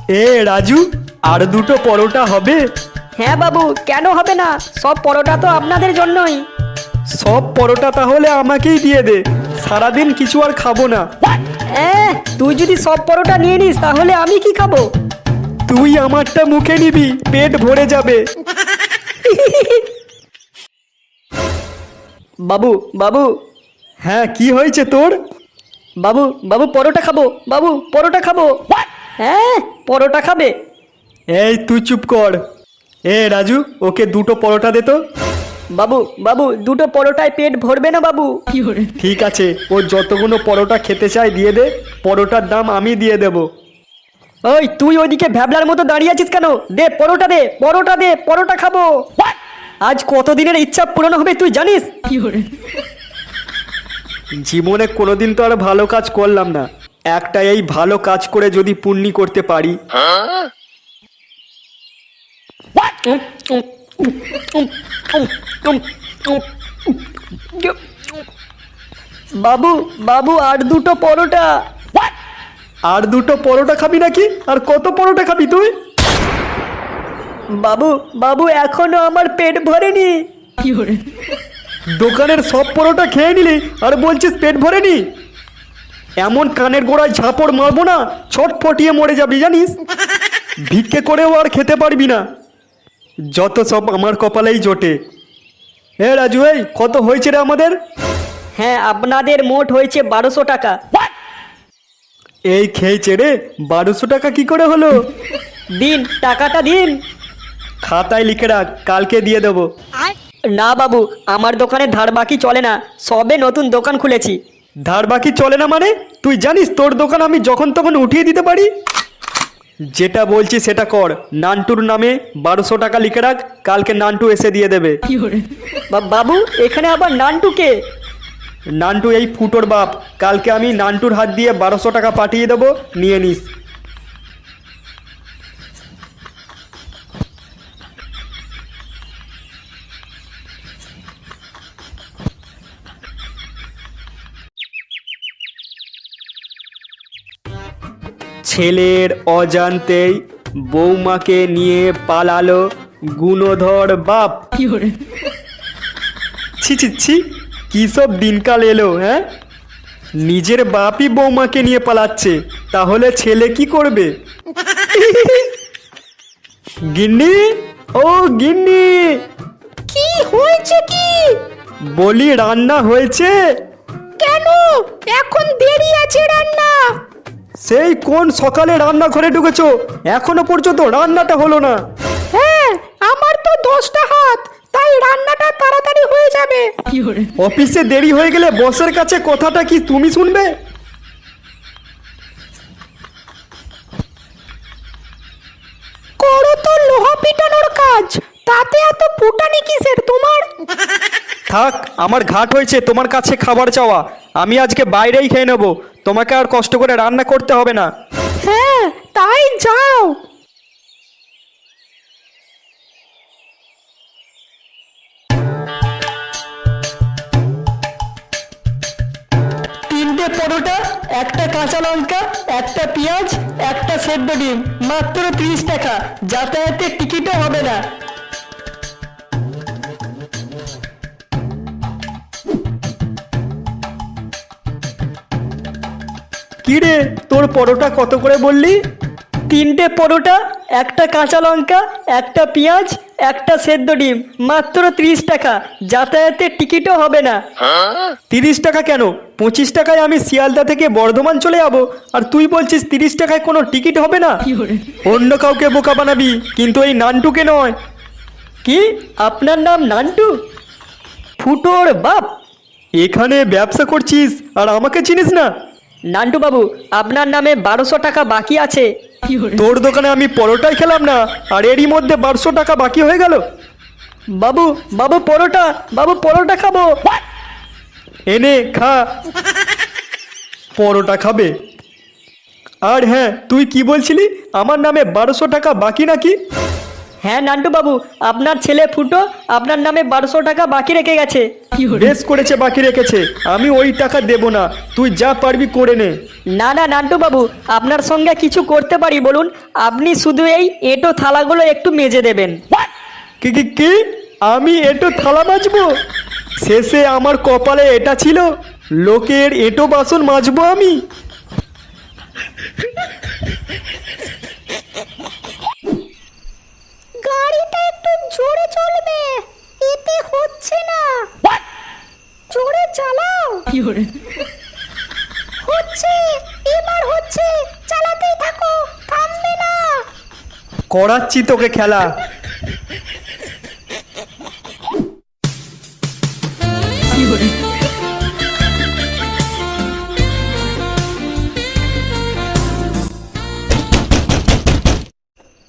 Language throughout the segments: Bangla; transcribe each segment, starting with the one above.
এ রাজু, আর দুটো পরোটা হবে? হ্যাঁ বাবু, কেন হবে না? সব পরোটা তো আপনাদের জন্যই। সব পরোটা তাহলে আমাকেই দিয়ে দে, সারাদিন কিছু আর খাবো না। তুই যদি সব পরোটা নিয়ে নিস তাহলে আমি কি খাবো? তুই আমারটা মুখে নিবি, পেট ভরে যাবে। বাবু বাবু হ্যাঁ, কি হয়েছে তোর? বাবু বাবু পরোটা খাবো, বাবু পরোটা খাবো। হ্যাঁ, পরোটা খাবে? এই তুই চুপ কর। এ রাজু, ওকে দুটো পরোটা দে তো। বাবু বাবু দুটো পরোটায় পেট ভরবে না বাবু। ঠিক আছে, ও যতগুলো পরোটা খেতে চায় দিয়ে দে, পরোটার দাম আমি দিয়ে দেব। ওই তুই ওইদিকে ভ্যাবলার মতো দাঁড়িয়ে আছিস কেন? দে পরোটা, দে পরোটা, দে পরোটা খাবো। আজ কতদিনের ইচ্ছা পূরণ হবে তুই জানিস? জীবনে কোনোদিন তো আর ভালো কাজ করলাম না, একটা এই ভালো কাজ করে যদি পুণ্যি করতে পারি। বাবু বাবু আর দুটো পরোটা। আর দুটো পরোটা খাবি নাকি? আর কত পরোটা খাবি তুই? বাবু বাবু এখনো আমার পেট ভরেনি। দোকানের সব পরোটা খেয়ে নিলি আর বলছিস পেট ভরেনি? এমন কানের গোড়ায় ঝাপড় মারবো না, ছটফটিয়ে মরে যাবি জানিস। ভিক্ষে করেও আর খেতে পারবি না। যত সব আমার কপালেই জোটে। এ রাজু, এই কত হয়েছে রে আমাদের? হ্যাঁ, আপনাদের মোট হয়েছে 1200 টাকা। এই খেয়েছে রে, 1200 টাকা কি করে হলো? দিন, টাকাটা দিন। খাতায় লিখে রাখ, কালকে দিয়ে দেবো। না বাবু, আমার দোকানে ধার বাকি চলে না, সবে নতুন দোকান খুলেছি। ধার বাকি চলে না মানে? তুই জানিস তোর দোকান আমি যখন তখন উঠিয়ে দিতে পারি? যেটা বলছি সেটা কর। নান্টুর নামে 1200 টাকা লিখে রাখ, কালকে নান্টু এসে দিয়ে দেবে। বাবু এখানে আবার নান্টুকে? নান্টু এই ফুটোর বাপ। কালকে আমি নান্টুর হাত দিয়ে 1200 টাকা পাঠিয়ে দেবো, নিয়ে নিস। ছেলের অজান্তেই বৌমাকে নিয়ে পালালো গুণধর বাপ। ছি ছি ছি, কি সব দিনকাল এলো। হ্যাঁ, নিজের বাপই বৌমাকে নিয়ে পালাচ্ছে, তাহলে ছেলে কি করবে? গিন্নি, ও গিন্নি। কি হয়েছে কি? বলি রান্না হয়েছে? কেন এখন দেরি আছে রান্না? সেই কোন সকালে রান্নাঘরে ঢুকেছো, এখনো পর্যন্ত রান্নাটা হলো না? হ্যাঁ, আমার তো 10টা হাত, তাই রান্নাটা তাড়াতাড়ি হয়ে যাবে। অফিসে দেরি হয়ে গেলে বসের কাছে কথাটা কি তুমি শুনবে? করো তো লোহা পিটানোর কাজ, তাতে এত ফুটানি কিসের তোমার? থাক, আমার ঘাট হয়েছে তোমার কাছে খাবার চাওয়া। আমি আজকে বাইরেই খেয়ে নেবো, তোমাকে আর কষ্ট করে রান্না করতে হবে না। হ্যাঁ, তাই যাও। তিনটে পরোটা, একটা কাঁচা লঙ্কা, একটা পেঁয়াজ, একটা সেদ্ধ ডিম, মাত্র 30 টাকা। যাতায়াতের টিকিটও হবে না। কি রে, তোর পরোটা কত করে বললি? তিনটে পরোটা, একটা কাঁচা লঙ্কা, একটা পেঁয়াজ, একটা সেদ্ধ ডিম, মাত্র 30 টাকা। যাতায়াতের টিকিটও হবে না। 30 টাকা কেন? 25 টাকায় আমি শিয়ালদা থেকে বর্ধমান চলে যাবো, আর তুই বলছিস 30 টাকায় কোনো টিকিট হবে না? অন্য কাউকে বোকা বানাবি, কিন্তু এই নান্টুকে নয়। কি, আপনার নাম নান্টু? ফুটোর বাপ? এখানে ব্যবসা করছিস আর আমাকে চিনিস না? নান্টু বাবু, আপনার নামে 1200 টাকা বাকি আছে। তোর দোকানে আমি পরোটাই খেলাম না, আর এরই মধ্যে 1200 টাকা বাকি হয়ে গেল। বাবু বাবু পরোটা, বাবু পরোটা খাবো। এনে খা। পরোটা খাবে? আর হ্যাঁ, তুই কি বলছিলি আমার নামে 1200 টাকা বাকি নাকি? হ্যাঁ নান্টু বাবু, আপনার ছেলে ফুটো আপনার নামে 1200 টাকা বাকি রেখে গেছে। বেশ করেছে, বাকি রেখেছে। আমি ওই টাকা দেবো না, তুই যা পারবি করে নে। না না নান্টু বাবু, আপনার সঙ্গে কিছু করতে পারি বলুন? আপনি শুধু এই এঁটো থালাগুলো একটু মেজে দেবেন। কি কি কি? আমি এঁটো থালা মাজবো? শেষে আমার কপালে এটা ছিল, লোকের এঁটো বাসন মাজবো আমি? গাড়িটা একটু জোরে চলবে, এতে হচ্ছে না। জোরে চালাও। হচ্ছে, এবার হচ্ছে, চালাতেই থাকো, থামবে না। করাচ্ছি তোকে খেলা।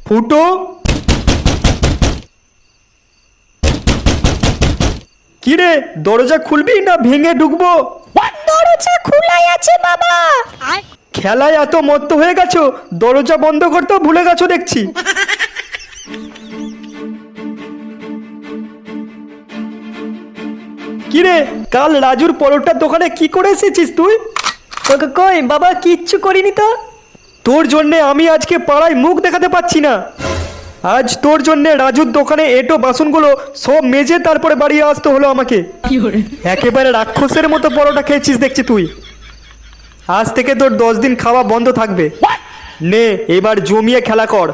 ফুটো, কিরে দরজা খুলবি না ভেঙে ঢুকবো? দরজা খোলাই আছে বাবা। খেলায় এত মত্ত হয়ে গেছো, দরজা বন্ধ করতেও ভুলে গেছো দেখছি। কিরে, কাল রাজুর পরোটার দোকানে কি করে এসেছিস তুই? কই বাবা, কিচ্ছু করিনি তো। তোর জন্যে আমি আজকে পাড়ায় মুখ দেখাতে পাচ্ছি না। আজ তোর জন্যে রাজুর দোকানে এঁটো বাসনগুলো সব মেজে তারপরে বাড়ি আসতে হলো আমাকে। একেবারে রাক্ষসের মতো পরোটা খেয়েছিস দেখছি তুই। আজ থেকে তোর 10 দিন খাওয়া বন্ধ থাকবে। নে এবার জমিয়ে খেলা কর।